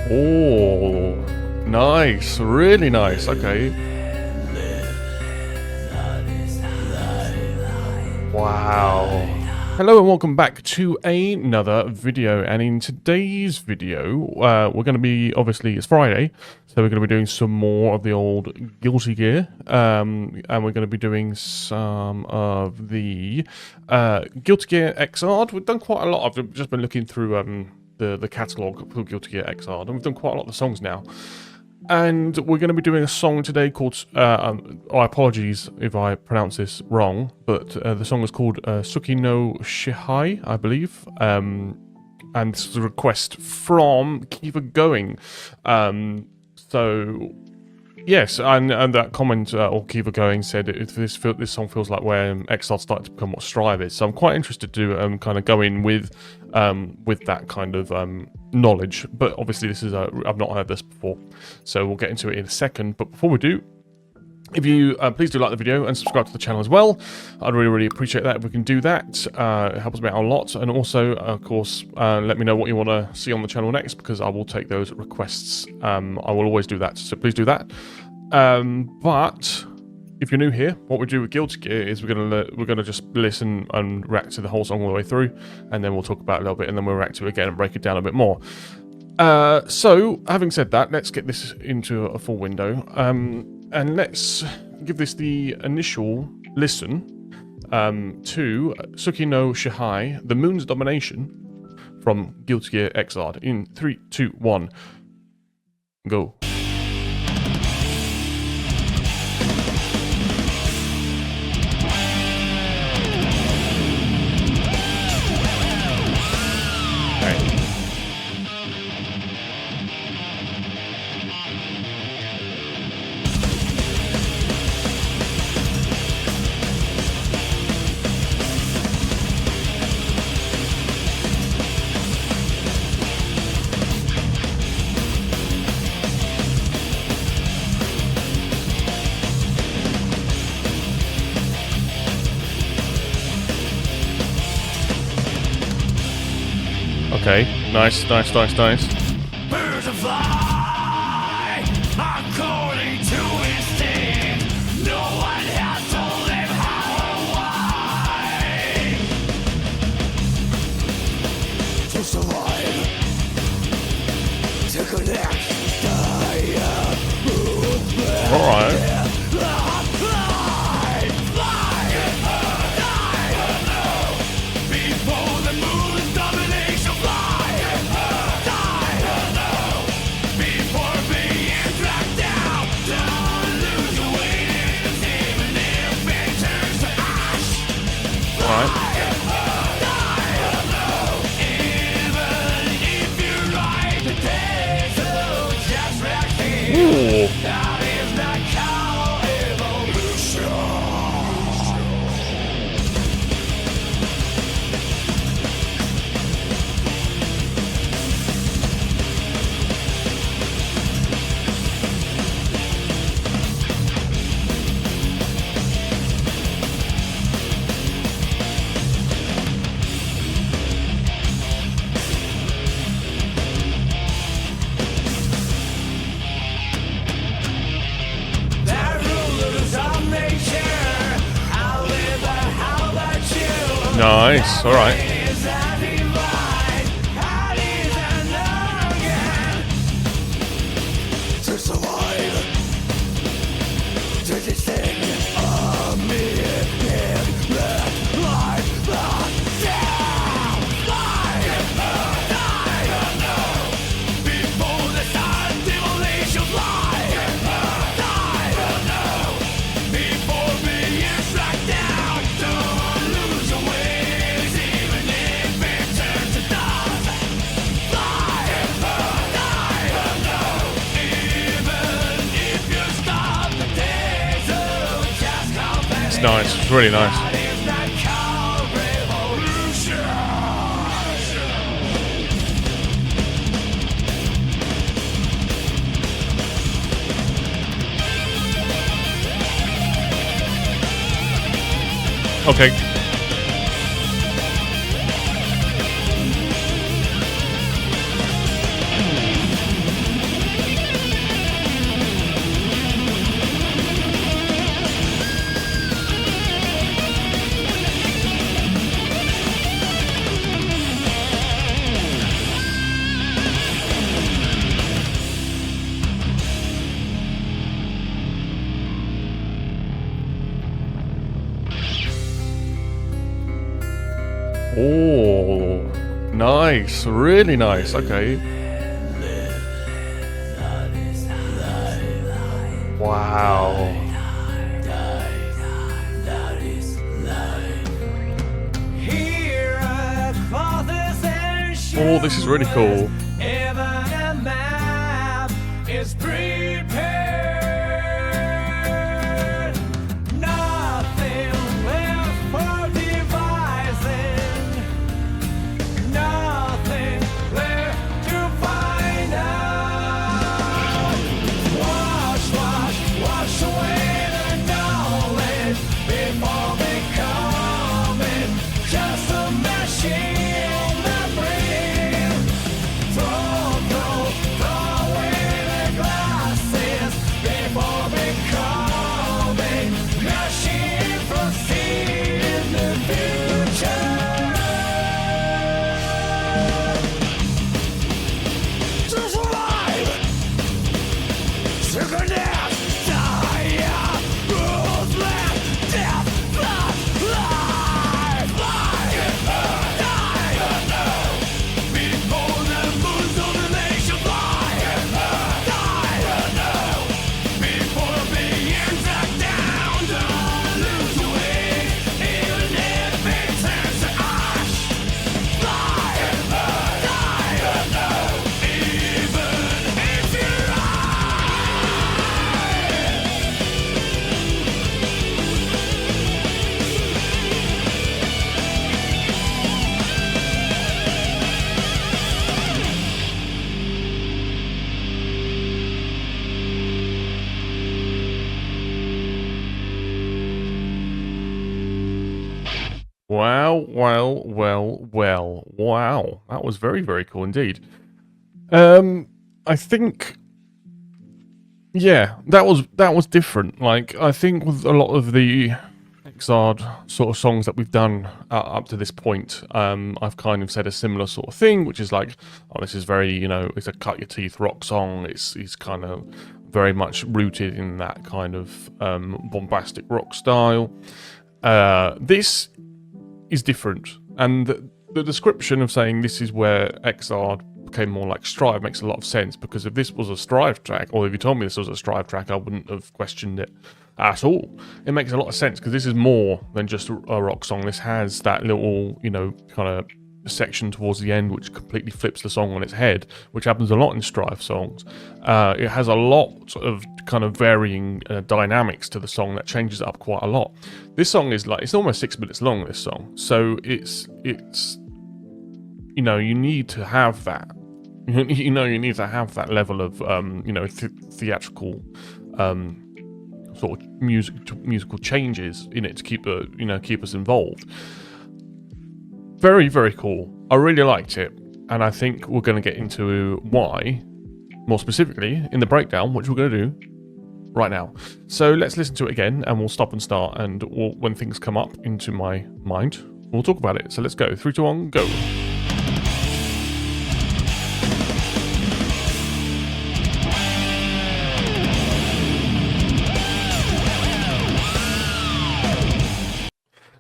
Oh, nice. Really nice. Okay. Wow. Hello and welcome back to another video, and in today's video we're going to be, obviously it's Friday, so we're going to be doing some more of the old Guilty Gear, and we're going to be doing some of the Guilty Gear XRD. We've done quite a lot. I've just been looking through the catalogue for Guilty Gear XRD, and we've done quite a lot of the songs now. And we're going to be doing a song today called, apologies if I pronounce this wrong, but the song is called TSUKI No SHIHA, I believe. And this is a request from Keep It Going. So, yes, and that comment, or Keep It Going, said this song feels like where XR started to become what Strive is. So I'm quite interested to kind of go in with that kind of knowledge, but obviously this is I've not heard this before, so we'll get into it in a second. But before we do, if you please do like the video and subscribe to the channel as well. I'd really appreciate that if we can do that. It helps me out a lot, and also of course let me know what you want to see on the channel next, because I will take those requests. I will always do that, so please do that. But if you're new here, what we do with Guilty Gear is we're gonna just listen and react to the whole song all the way through, and then we'll talk about it a little bit, and then we'll react to it again and break it down a bit more. So, having said that, let's get this into a full window, and let's give this the initial listen to TSUKI No SHIHA, The Moon's Domination, from Guilty Gear XRD. In 3, 2, 1, go. Okay, nice. Birds of fly, according to instinct. No one has told them how or why. To survive, to connect, Alright. Ooh. Nice, alright. To survive, to descend a million red life down. Before the sun demolition fly. Before being struck down, don't lose your wings, even if it turns to dust. Fly, even if you stop the days of just confidence. It's nice, it's really nice. That is not called revolution. Okay. nice, really nice. Okay. Wow. Oh, this is really cool. Even a map is prepared. Nothing left for devising. Nothing left to find out. Wash away the knowledge before becoming just a machine. Wow, wow. That was very, very cool indeed. I think, yeah, that was different. Like, I think with a lot of the XRD sort of songs that we've done up to this point, I've kind of said a similar sort of thing, which is like, oh, this is very, you know, it's a cut your teeth rock song. It's kind of very much rooted in that kind of bombastic rock style. This is different, and the description of saying this is where XRD became more like Strive makes a lot of sense, because if this was a Strive track, or if you told me this was a Strive track, I wouldn't have questioned it at all. It makes a lot of sense, because this is more than just a rock song. This has that little, you know, kind of section towards the end which completely flips the song on its head, which happens a lot in Strive songs. It has a lot of kind of varying dynamics to the song that changes it up quite a lot. This song is like, it's almost 6 minutes long, this song, so it's you know, you need to have that. You know, you need to have that level of you know, theatrical sort of musical changes in it to keep you know, keep us involved. Very, very cool. I really liked it, and I think we're going to get into why, more specifically, in the breakdown, which we're going to do right now. So let's listen to it again, and we'll stop and start, and when things come up into my mind, we'll talk about it. So let's go. 3, 2, 1, go.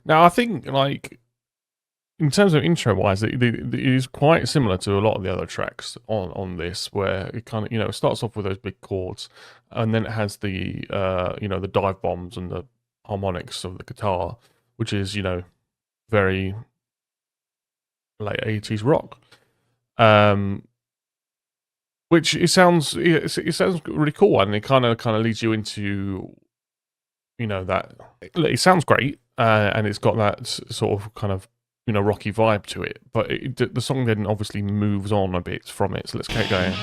Now, I think, like, in terms of intro-wise, it is quite similar to a lot of the other tracks on this, where it kind of, you know, it starts off with those big chords, and then it has the, you know, the dive bombs and the harmonics of the guitar, which is, you know, very late 80s rock. Which it sounds really cool, and it kind of leads you into, you know, that it sounds great, and it's got that sort of kind of, you know, rocky vibe to it, but the song then obviously moves on a bit from it, so let's keep going.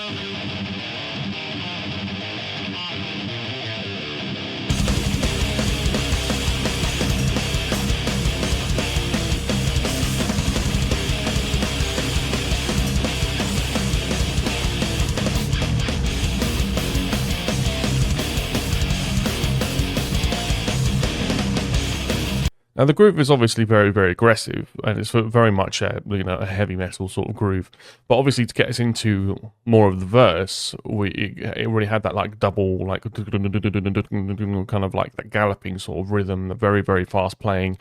Now the groove is obviously very, very aggressive, and it's very much a a heavy metal sort of groove. But obviously, to get us into more of the verse, it really had that like double like kind of like that galloping sort of rhythm, the very, very fast playing,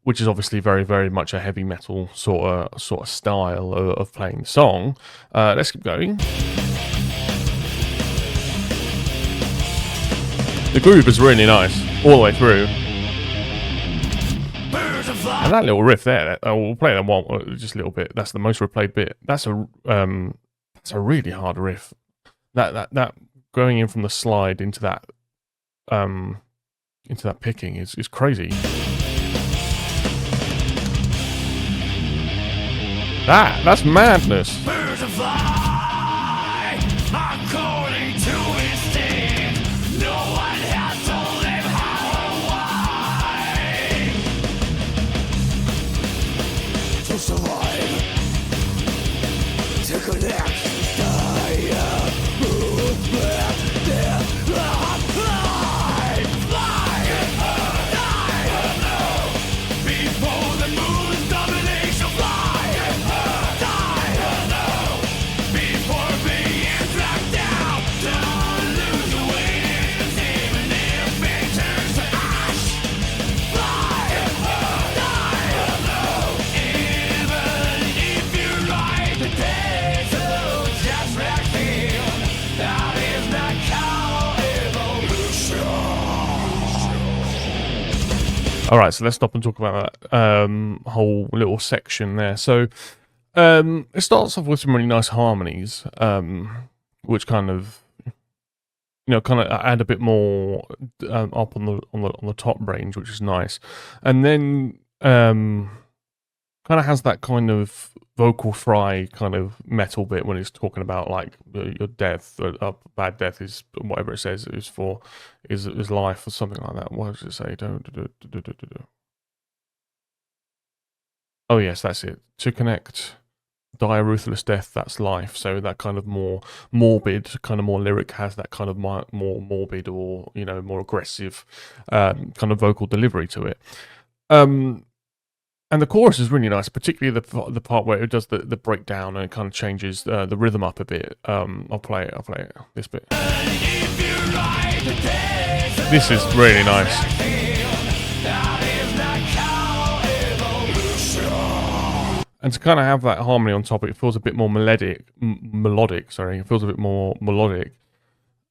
which is obviously very, very much a heavy metal sort of style of playing the song. Let's keep going. The groove is really nice all the way through. And that little riff there, we'll play that one just a little bit. That's the most replayed bit. That's a really hard riff. That going in from the slide into that picking is crazy. That's madness. All right, so let's stop and talk about that whole little section there. So it starts off with some really nice harmonies, which kind of add a bit more up on the top range, which is nice, and then kind of has that kind of vocal fry kind of metal bit when it's talking about like your death, bad death is whatever it says is life or something like that. What does it say? Oh yes, that's it. To connect, die a ruthless death, that's life. So that kind of more morbid, kind of more lyric has that kind of more morbid or more aggressive kind of vocal delivery to it. And the chorus is really nice, particularly the part where it does the breakdown and it kind of changes the rhythm up a bit. I'll play it. This bit. This is really nice. And to kind of have that harmony on top, it feels a bit more melodic. Sorry, it feels a bit more melodic.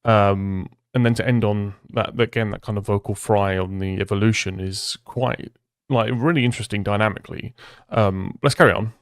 And then to end on that again, that kind of vocal fry on the evolution is quite like really interesting dynamically. Let's carry on.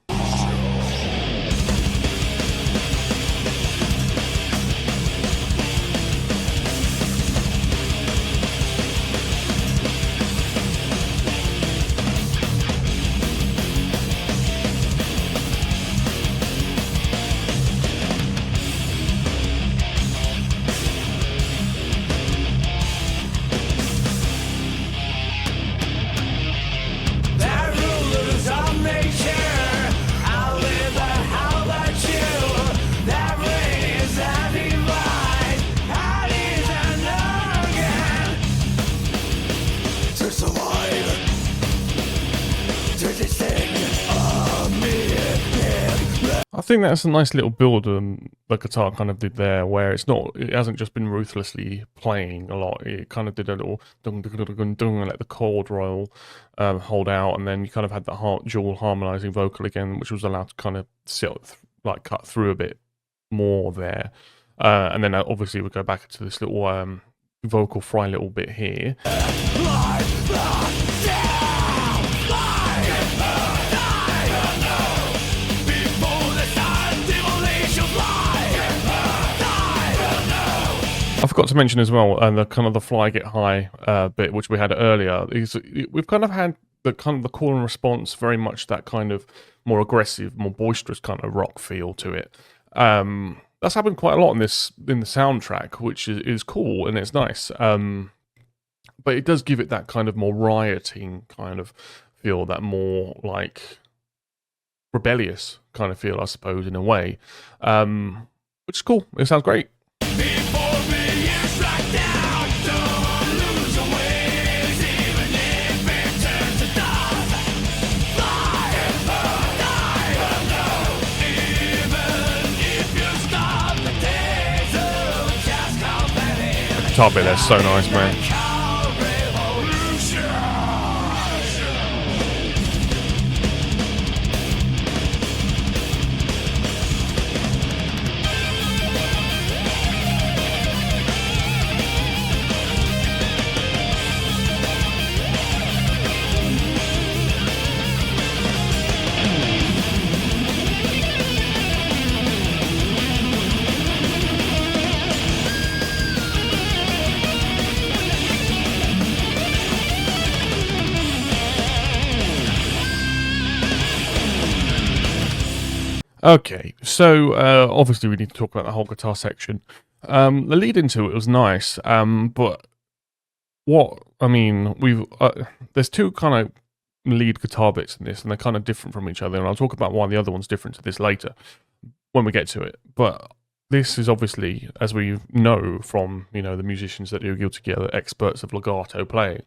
I think that's a nice little build the guitar kind of did there, where it hasn't just been ruthlessly playing a lot. It kind of did a little dung dung dung dung dung and let the chord roll, hold out, and then you kind of had that dual harmonizing vocal again, which was allowed to kind of cut through a bit more there, and then obviously we go back to this little vocal fry little bit here. I forgot to mention as well, the kind of the fly get high bit, which we had earlier. We've kind of had the call and response, very much that kind of more aggressive, more boisterous kind of rock feel to it. That's happened quite a lot in the soundtrack, which is cool and it's nice. But it does give it that kind of more rioting kind of feel, that more like rebellious kind of feel, I suppose, in a way, which is cool. It sounds great. guitar bit there's so nice, man. Okay, so obviously we need to talk about the whole guitar section. The lead into it was nice, but what I mean, there's two kind of lead guitar bits in this, and they're kind of different from each other. And I'll talk about why the other one's different to this later when we get to it. But this is obviously, as we know from the musicians that do Guilty Gear, experts of legato playing.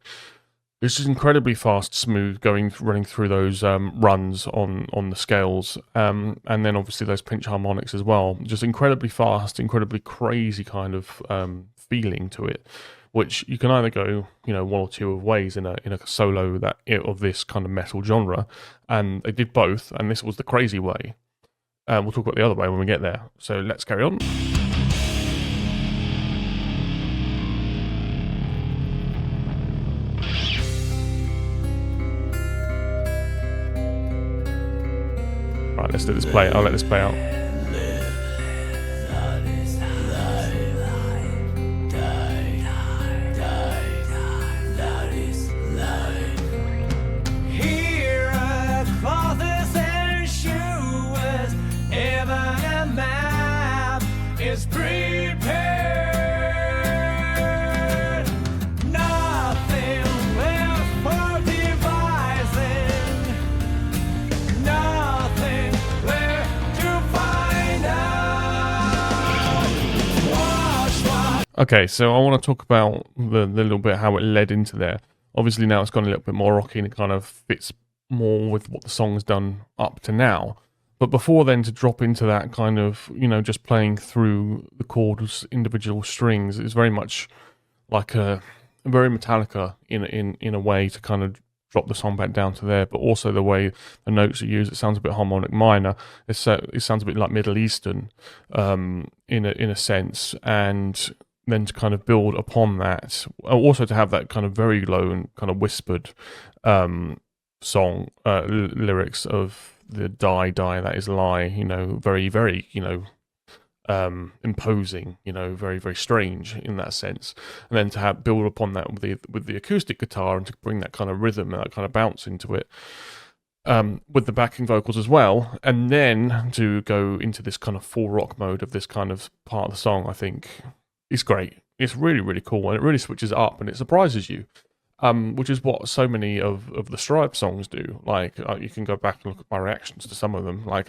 It's just incredibly fast, smooth, running through those runs on the scales, and then obviously those pinch harmonics as well. Just incredibly fast, incredibly crazy kind of feeling to it, which you can either go one or two ways in a solo of this kind of metal genre, and they did both, and this was the crazy way. We'll talk about the other way when we get there. So let's carry on. Right, let's do this play. I'll let this play out. Here are clothes and shoes, even a map is prepared. Nothing left for devising, nothing left to find out. Watch what. Okay, so I want to talk about the little bit how it led into there. Obviously now it's gone a little bit more rocky and it kind of fits more with what the song's done up to now. But before then, to drop into that kind of, just playing through the chords, individual strings, is very much like a very Metallica in a way to kind of drop the song back down to there. But also the way the notes are used, it sounds a bit harmonic minor. It sounds a bit like Middle Eastern in a sense, and then to kind of build upon that, also to have that kind of very low and kind of whispered song lyrics of the die that is lie, very very imposing, very very strange in that sense, and then to have build upon that with the acoustic guitar and to bring that kind of rhythm and that kind of bounce into it, with the backing vocals as well, and then to go into this kind of full rock mode of this kind of part of the song, I think is great. It's really really cool, and it really switches up and it surprises you. Which is what so many of the Stripe songs do. Like you can go back and look at my reactions to some of them. I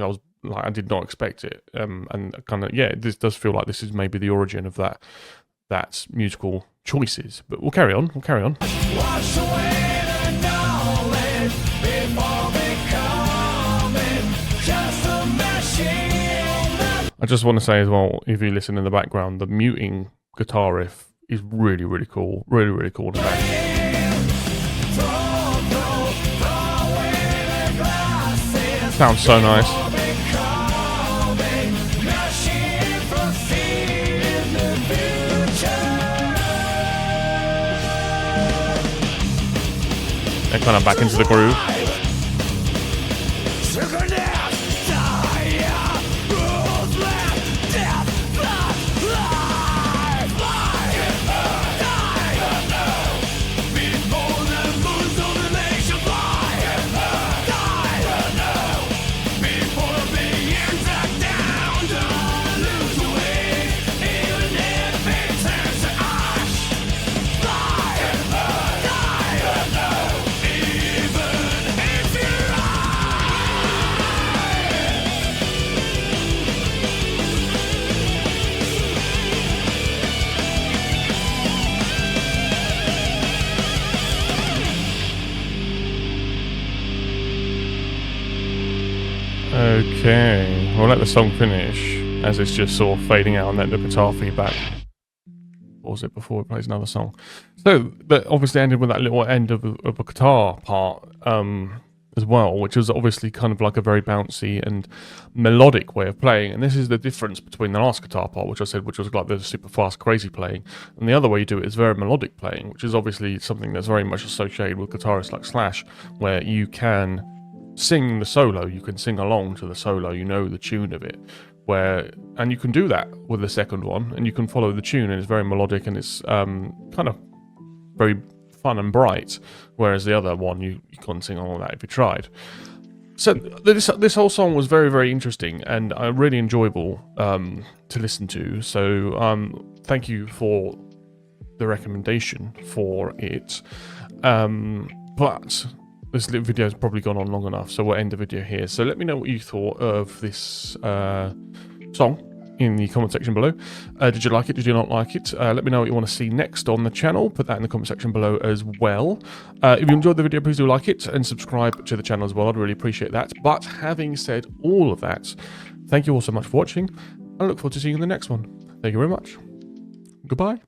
did not expect it, and kind of this does feel like this is maybe the origin of that musical choices. But we'll carry on. Wash away the knowledge before becoming just a machine. I just want to say as well, if you listen in the background, the muting guitar riff is really really cool. Really really cool in fact. Sounds so nice. They're kind of back into the groove. Okay, we'll let the song finish as it's just sort of fading out and let the guitar feedback pause it before it plays another song. So that obviously ended with that little end of a guitar part as well, which is obviously kind of like a very bouncy and melodic way of playing. And this is the difference between the last guitar part, which I said, which was like the super fast, crazy playing, and the other way you do it is very melodic playing, which is obviously something that's very much associated with guitarists like Slash, where you can sing the solo, you can sing along to the solo, you know the tune of it, and you can do that with the second one, and you can follow the tune, and it's very melodic, and it's kind of very fun and bright, whereas the other one you couldn't sing all of that if you tried. So this whole song was very, very interesting and really enjoyable to listen to. So thank you for the recommendation for it. But this little video has probably gone on long enough, so we'll end the video here. So let me know what you thought of this song in the comment section below. Did you like it? Did you not like it? Let me know what you want to see next on the channel. Put that in the comment section below as well. If you enjoyed the video, please do like it and subscribe to the channel as well. I'd really appreciate that. But having said all of that, thank you all so much for watching. I look forward to seeing you in the next one. Thank you very much. Goodbye.